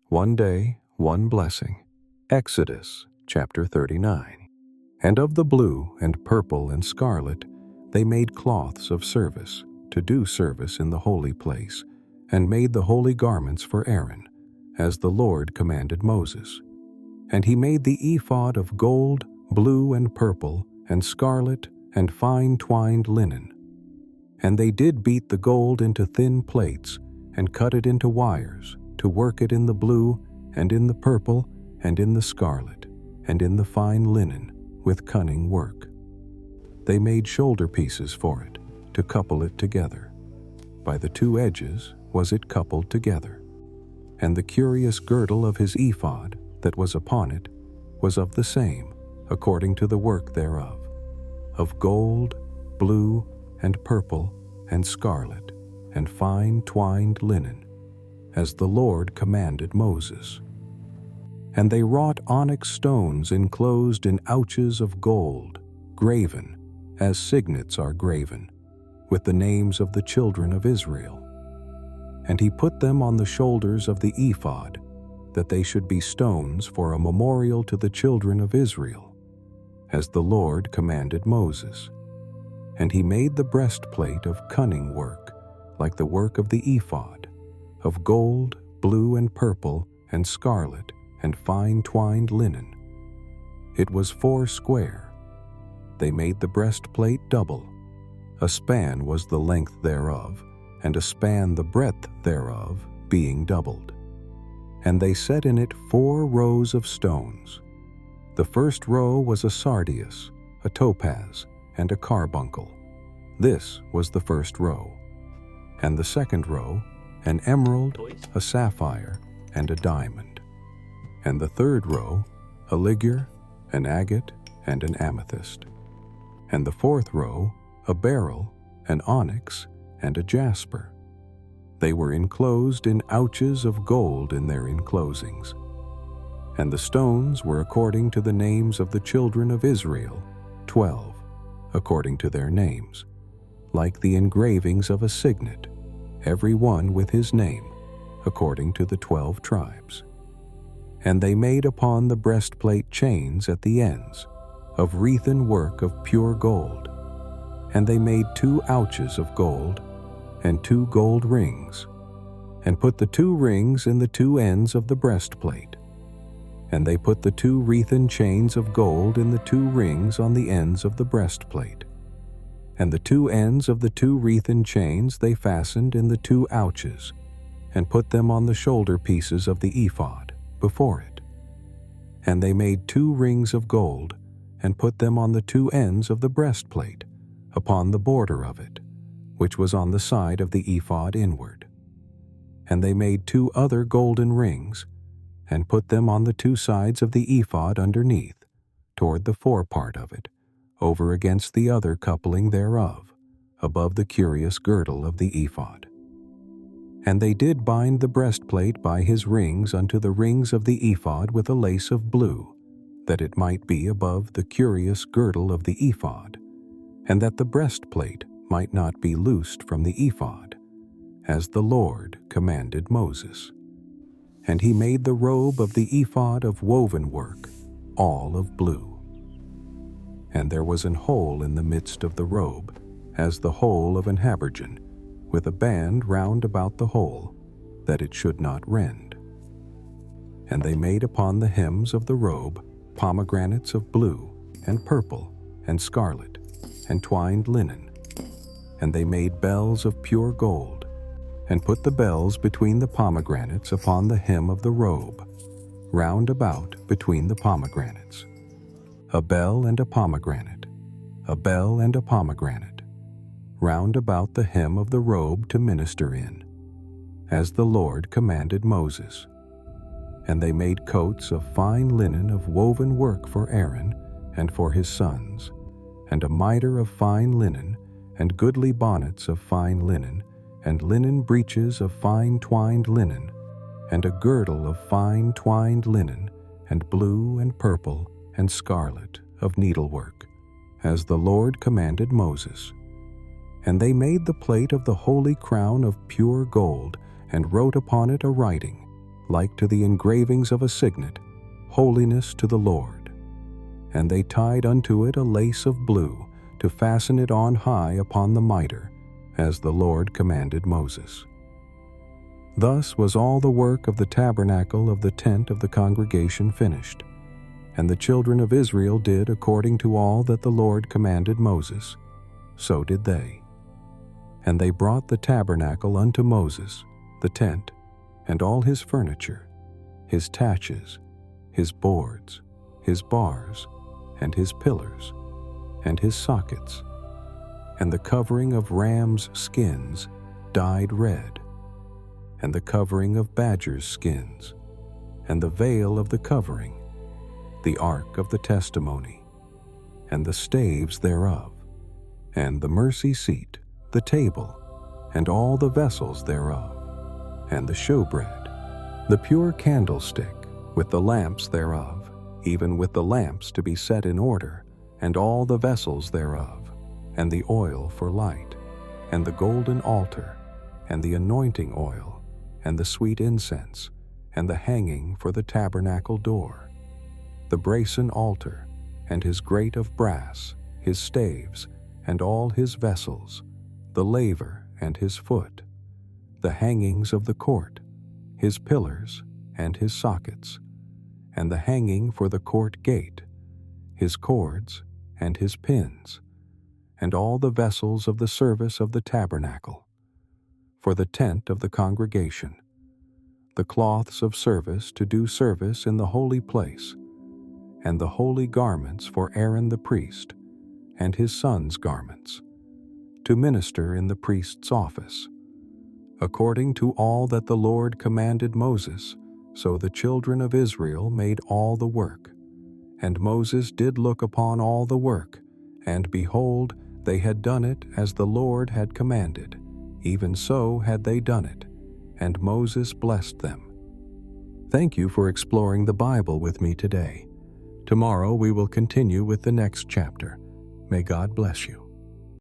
One day, one blessing. Exodus chapter 39. And of the blue and purple and scarlet they made cloths of service, to do service in the holy place, and made the holy garments for Aaron, as the Lord commanded Moses. And he made the ephod of gold, blue and purple, and scarlet, and fine twined linen. And they did beat the gold into thin plates, and cut it into wires, to work it in the blue, and in the purple, and in the scarlet, and in the fine linen, with cunning work. They made shoulder pieces for it, to couple it together. By the two edges was it coupled together. And the curious girdle of his ephod that was upon it was of the same, according to the work thereof, of gold, blue, and purple, and scarlet, and fine twined linen, as the Lord commanded Moses. And they wrought onyx stones enclosed in ouches of gold, graven, as signets are graven, with the names of the children of Israel. And he put them on the shoulders of the ephod, that they should be stones for a memorial to the children of Israel, as the Lord commanded Moses. And he made the breastplate of cunning work, like the work of the ephod, of gold, blue and purple, and scarlet, and fine twined linen. It was 4 square. They made the breastplate double. A span was the length thereof, and a span the breadth thereof, being doubled. And they set in it 4 rows of stones. The first row was a sardius, a topaz, and a carbuncle. This was the first row. And the second row, an emerald, a sapphire, and a diamond. And the third row, a ligure, an agate, and an amethyst. And the fourth row, a beryl, an onyx, and a jasper. They were enclosed in ouches of gold in their enclosings. And the stones were according to the names of the children of Israel, 12, according to their names, like the engravings of a signet, every one with his name, according to the 12 tribes. And they made upon the breastplate chains at the ends, of wreathen work of pure gold. And they made 2 ouches of gold, and 2 gold rings, and put the 2 rings in the 2 ends of the breastplate. And they put the 2 wreathen chains of gold in the 2 rings on the ends of the breastplate. And the 2 ends of the 2 wreathen chains they fastened in the 2 ouches, and put them on the shoulder pieces of the ephod before it. And they made 2 rings of gold, and put them on the 2 ends of the breastplate, upon the border of it, which was on the side of the ephod inward. And they made 2 other golden rings, and put them on the 2 sides of the ephod underneath, toward the forepart of it, over against the other coupling thereof, above the curious girdle of the ephod. And they did bind the breastplate by his rings unto the rings of the ephod with a lace of blue, that it might be above the curious girdle of the ephod, and that the breastplate might not be loosed from the ephod, as the Lord commanded Moses. And he made the robe of the ephod of woven work, all of blue. And there was an hole in the midst of the robe, as the hole of an habergeon, with a band round about the hole, that it should not rend. And they made upon the hems of the robe pomegranates of blue, and purple, and scarlet, and twined linen. And they made bells of pure gold, and put the bells between the pomegranates upon the hem of the robe, round about between the pomegranates. A bell and a pomegranate, a bell and a pomegranate, round about the hem of the robe to minister in, as the Lord commanded Moses. And they made coats of fine linen of woven work for Aaron and for his sons, and a mitre of fine linen, and goodly bonnets of fine linen, and linen breeches of fine twined linen, and a girdle of fine twined linen, and blue and purple and scarlet of needlework, as the Lord commanded Moses. And they made the plate of the holy crown of pure gold, and wrote upon it a writing, like to the engravings of a signet, holiness to the Lord. And they tied unto it a lace of blue, to fasten it on high upon the mitre, as the Lord commanded Moses. Thus was all the work of the tabernacle of the tent of the congregation finished. And the children of Israel did according to all that the Lord commanded Moses, so did they. And they brought the tabernacle unto Moses, the tent, and all his furniture, his taches, his boards, his bars, and his pillars, and his sockets, and the covering of rams' skins dyed red, and the covering of badgers' skins, and the veil of the covering, the ark of the testimony, and the staves thereof, and the mercy seat, the table, and all the vessels thereof, and the showbread, the pure candlestick, with the lamps thereof, even with the lamps to be set in order, and all the vessels thereof, and the oil for light, and the golden altar, and the anointing oil, and the sweet incense, and the hanging for the tabernacle door, the brazen altar, and his grate of brass, his staves, and all his vessels, the laver and his foot, the hangings of the court, his pillars and his sockets, and the hanging for the court gate, his cords and his pins, and all the vessels of the service of the tabernacle, for the tent of the congregation, the cloths of service to do service in the holy place, and the holy garments for Aaron the priest, and his sons' garments, to minister in the priest's office. According to all that the Lord commanded Moses, so the children of Israel made all the work. And Moses did look upon all the work, and behold, they had done it as the Lord had commanded, even so had they done it, and Moses blessed them. Thank you for exploring the Bible with me today. Tomorrow we will continue with the next chapter. May God bless you.